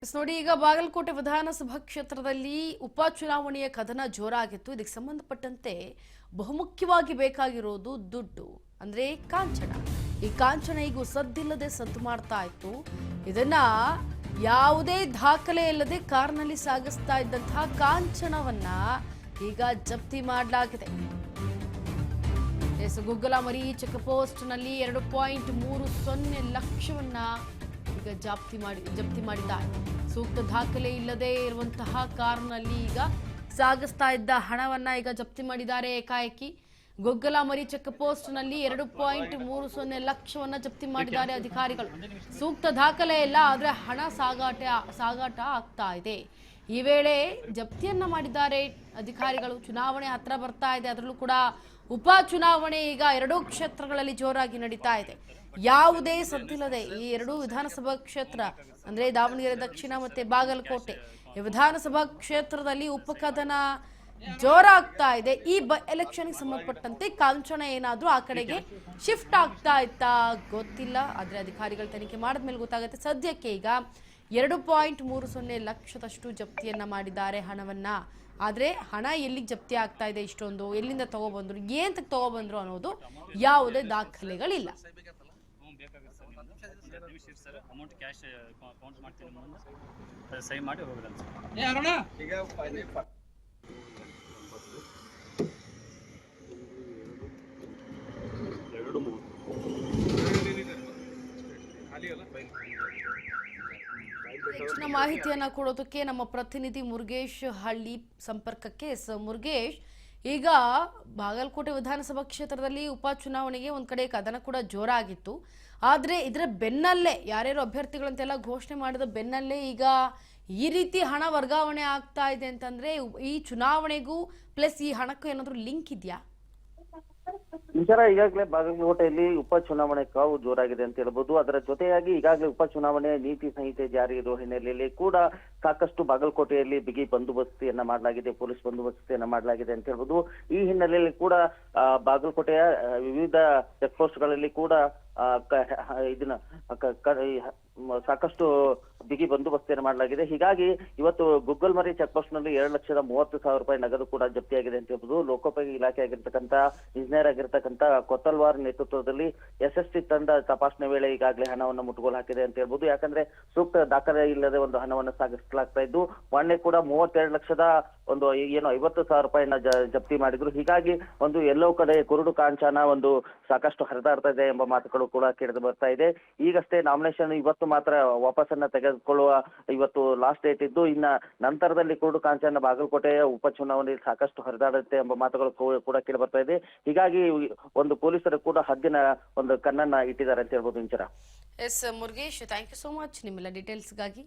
ನೋಡಿ ಈಗ ಬಾಗಲಕೋಟೆ ವಿಧಾನಸಭಾ ಕ್ಷೇತ್ರದಲ್ಲಿ ಉಪಚುನಾವಣೆಯ ಕದನ ಜೋರಾಗಿತ್ತು. ಇದಕ್ಕೆ ಸಂಬಂಧಪಟ್ಟಂತೆ ಬಹುಮುಖ್ಯವಾಗಿ ಬೇಕಾಗಿರೋದು ದುಡ್ಡು, ಅಂದ್ರೆ ಕಾಂಚನ. ಈ ಕಾಂಚನ ಈಗ ಸದ್ದಿಲ್ಲದೆ ಸದ್ದು ಮಾಡ್ತಾ ಇತ್ತು. ಇದನ್ನ ಯಾವುದೇ ದಾಖಲೆ ಇಲ್ಲದೆ ಕಾರ್ನಲ್ಲಿ ಸಾಗಿಸ್ತಾ ಇದ್ದಂತಹ ಕಾಂಚನವನ್ನ ಈಗ ಜಪ್ತಿ ಮಾಡಲಾಗಿದೆ. ಗುಗ್ಗಲಮರಿ ಚೆಕ್ ಪೋಸ್ಟ್ ನಲ್ಲಿ 2.30 ಲಕ್ಷವನ್ನ ಈಗ ಜಪ್ತಿ ಮಾಡಿದ್ದಾರೆ. ಸೂಕ್ತ ದಾಖಲೆ ಇಲ್ಲದೆ ಇರುವಂತಹ ಕಾರ್ನಲ್ಲಿ ಈಗ ಸಾಗಿಸ್ತಾ ಇದ್ದ ಹಣವನ್ನ ಈಗ ಜಪ್ತಿ ಮಾಡಿದ್ದಾರೆ. ಏಕಾಏಕಿ ಗುಗ್ಗಲಮರಿ ಚೆಕ್ ಪೋಸ್ಟ್ ನಲ್ಲಿ 2.30 ಲಕ್ಷವನ್ನ ಜಪ್ತಿ ಮಾಡಿದ್ದಾರೆ ಅಧಿಕಾರಿಗಳು. ಸೂಕ್ತ ದಾಖಲೆ ಇಲ್ಲ, ಆದ್ರೆ ಹಣ ಸಾಗಾಟ ಆಗ್ತಾ ಇದೆ. ಈ ವೇಳೆ ಜಪ್ತಿಯನ್ನ ಮಾಡಿದ್ದಾರೆ ಅಧಿಕಾರಿಗಳು. ಚುನಾವಣೆ ಹತ್ರ ಬರ್ತಾ ಇದೆ, ಅದರಲ್ಲೂ ಕೂಡ ಉಪ ಚುನಾವಣೆ ಈಗ 2 ಕ್ಷೇತ್ರಗಳಲ್ಲಿ ಜೋರಾಗಿ ನಡೀತಾ ಇದೆ. ಯಾವುದೇ ಸದ್ದಿಲ್ಲದೆ ಈ 2 ವಿಧಾನಸಭಾ ಕ್ಷೇತ್ರ ಅಂದ್ರೆ ದಾವಣಗೆರೆ ದಕ್ಷಿಣ ಮತ್ತೆ ಬಾಗಲಕೋಟೆ ಈ ವಿಧಾನಸಭಾ ಕ್ಷೇತ್ರದಲ್ಲಿ ಉಪಕದನ ಜೋರಾಗ್ತಾ ಇದೆ. ಈ ಎಲೆಕ್ಷನ್ಗೆ ಸಂಬಂಧಪಟ್ಟಂತೆ ಕಾಂಚನ ಏನಾದ್ರೂ ಆ ಕಡೆಗೆ ಶಿಫ್ಟ್ ಆಗ್ತಾ ಇತ್ತಾ ಗೊತ್ತಿಲ್ಲ, ಆದ್ರೆ ಅಧಿಕಾರಿಗಳು ತನಿಖೆ ಮಾಡಿದ್ಮೇಲೆ ಗೊತ್ತಾಗುತ್ತೆ. ಸದ್ಯಕ್ಕೆ ಈಗ 2.30 ಲಕ್ಷದಷ್ಟು ಜಪ್ತಿಯನ್ನ ಮಾಡಿದ್ದಾರೆ ಹಣವನ್ನ. ಆದ್ರೆ ಹಣ ಎಲ್ಲಿಗೆ ಜಪ್ತಿ ಆಗ್ತಾ ಇದೆ, ಇಷ್ಟೊಂದು ಎಲ್ಲಿಂದ ತಗೊಬಂದ್ರು, ಏನ್ ತಗೊಬಂದ್ರು ಅನ್ನೋದು ಯಾವುದೇ ದಾಖಲೆಗಳಿಲ್ಲ. ಅಮೌಂಟ್ ಕ್ಯಾಶ್ ಕೌಂಟ್ ಮಾಡ್ತೀನಿ, ಮುಂದೆ ಸಹಿ ಮಾಡಿ ಹೋಗೋದಲ್ಲ. ಹೆಚ್ಚಿನ ಮಾಹಿತಿಯನ್ನ ಕೊಡೋದಕ್ಕೆ ನಮ್ಮ ಪ್ರತಿನಿಧಿ ಮುರುಗೇಶ್ ಹಳ್ಳಿ ಸಂಪರ್ಕಕ್ಕೆ. ಮುರುಗೇಶ್, ಈಗ ಬಾಗಲಕೋಟೆ ವಿಧಾನಸಭಾ ಕ್ಷೇತ್ರದಲ್ಲಿ ಉಪಚುನಾವಣೆಗೆ ಒಂದ್ ಕಡೆ ಕದನ ಕೂಡ ಜೋರಾಗಿತ್ತು. ಆದ್ರೆ ಇದರ ಬೆನ್ನಲ್ಲೇ ಯಾರ್ಯಾರು ಅಭ್ಯರ್ಥಿಗಳಂತೆಲ್ಲ ಘೋಷಣೆ ಮಾಡಿದ ಬೆನ್ನಲ್ಲೇ ಈಗ ಈ ರೀತಿ ಹಣ ವರ್ಗಾವಣೆ ಆಗ್ತಾ ಇದೆ ಅಂತಂದ್ರೆ ಈ ಚುನಾವಣೆಗೂ ಪ್ಲಸ್ ಈ ಹಣಕ್ಕೂ ಏನಾದ್ರು ಲಿಂಕ್ ಇದೆಯಾ? ವಿಚಾರ ಈಗಾಗಲೇ ಬಾಗಲಕೋಟೆಯಲ್ಲಿ ಉಪಚುನಾವಣೆ ಕಾವು ಜೋರಾಗಿದೆ ಅಂತ ಹೇಳ್ಬೋದು. ಅದರ ಜೊತೆಯಾಗಿ ಈಗಾಗಲೇ ಉಪಚುನಾವಣೆ ನೀತಿ ಸಂಹಿತೆ ಜಾರಿ ಇರುವ ಹಿನ್ನೆಲೆಯಲ್ಲಿ ಕೂಡ ಸಾಕಷ್ಟು ಬಾಗಲಕೋಟೆಯಲ್ಲಿ ಬಿಗಿ ಬಂದೋಬಸ್ತಿಯನ್ನ ಮಾಡಲಾಗಿದೆ, ಪೊಲೀಸ್ ಬಂದೋಬಸ್ತಿಯನ್ನ ಮಾಡಲಾಗಿದೆ ಅಂತ ಹೇಳ್ಬೋದು. ಈ ಹಿನ್ನೆಲೆಯಲ್ಲಿ ಕೂಡ ಬಾಗಲಕೋಟೆಯ ವಿವಿಧ ಚೆಕ್ ಪೋಸ್ಟ್ಗಳಲ್ಲಿ ಕೂಡ ಇದನ್ನ ಸಾಕಷ್ಟು ಬಿಗಿ ಬಂದೋಬಸ್ತಿಯನ್ನು ಮಾಡಲಾಗಿದೆ. ಹೀಗಾಗಿ ಇವತ್ತು ಗುಗ್ಗಲಮರಿ ಚೆಕ್ ಪೋಸ್ಟ್ ನಲ್ಲಿ 2,30,000 ರೂಪಾಯಿ ನಗದು ಕೂಡ ಜಪ್ತಿಯಾಗಿದೆ ಅಂತ ಹೇಳ್ಬೋದು. ಲೋಕೋಪಯೋಗಿ ಇಲಾಖೆ ಆಗಿರ್ತಕ್ಕಂಥ ಇಂಜಿನಿಯರ್ ಆಗಿರ್ತಕ್ಕಂಥ ಕೊತ್ತಲ್ವಾರ್ ನೇತೃತ್ವದಲ್ಲಿ SST ತಂಡ ತಪಾಸಣೆ ವೇಳೆ ಈಗಾಗಲೇ ಹಣವನ್ನು ಮುಟ್ಟುಗೋಲು ಹಾಕಿದೆ ಅಂತ ಹೇಳ್ಬೋದು. ಯಾಕಂದ್ರೆ ಸೂಕ್ತ ದಾಖಲೆ ಇಲ್ಲದೆ ಒಂದು ಹಣವನ್ನು ಸಾಗಿಸಲಾಗ್ತಾ ಇದ್ದು, ಮೊನ್ನೆ ಕೂಡ 32 ಲಕ್ಷದ ಒಂದು 50,000 ರೂಪಾಯಿನ ಜಪ್ತಿ ಮಾಡಿದ್ರು. ಹೀಗಾಗಿ ಒಂದು ಎಲ್ಲೋ ಕಡೆ ಕುರುಡು ಕಾಂಚನ ಒಂದು ಸಾಕಷ್ಟು ಹರಿದಾಡ್ತಾ ಇದೆ ಎಂಬ ಮಾತುಗಳು ಕೂಡ ಕೇಳಿದು ಬರ್ತಾ ಇದೆ. ಈಗಷ್ಟೇ ನಾಮಿನೇಷನ್ ಇವತ್ತು ಮಾತ್ರ ವಾಪಸ್ಸನ್ನ ತೆಗೆದುಕೊಳ್ಳುವ ಇವತ್ತು ಲಾಸ್ಟ್ ಡೇಟ್ ಇದ್ದು, ಇನ್ನ ನಂತರದಲ್ಲಿ ಕುರುಡು ಕಾಂಚನ ಬಾಗಲಕೋಟೆಯ ಉಪಚುನಾವಣೆಯಲ್ಲಿ ಸಾಕಷ್ಟು ಹರಿದಾಡುತ್ತೆ ಎಂಬ ಮಾತುಗಳು ಕೂಡ ಕೇಳಿ ಬರ್ತಾ ಇದೆ. ಹೀಗಾಗಿ ಒಂದು ಪೊಲೀಸರು ಕೂಡ ಹದ್ದಿನ ಒಂದು ಕಣ್ಣನ್ನ ಇಟ್ಟಿದ್ದಾರೆ ಅಂತ ಹೇಳ್ಬೋದು. Inchara S Murugesh, thank you so much ನಿಮ್ಮೆಲ್ಲ ಡೀಟೇಲ್ಸ್ಗಾಗಿ.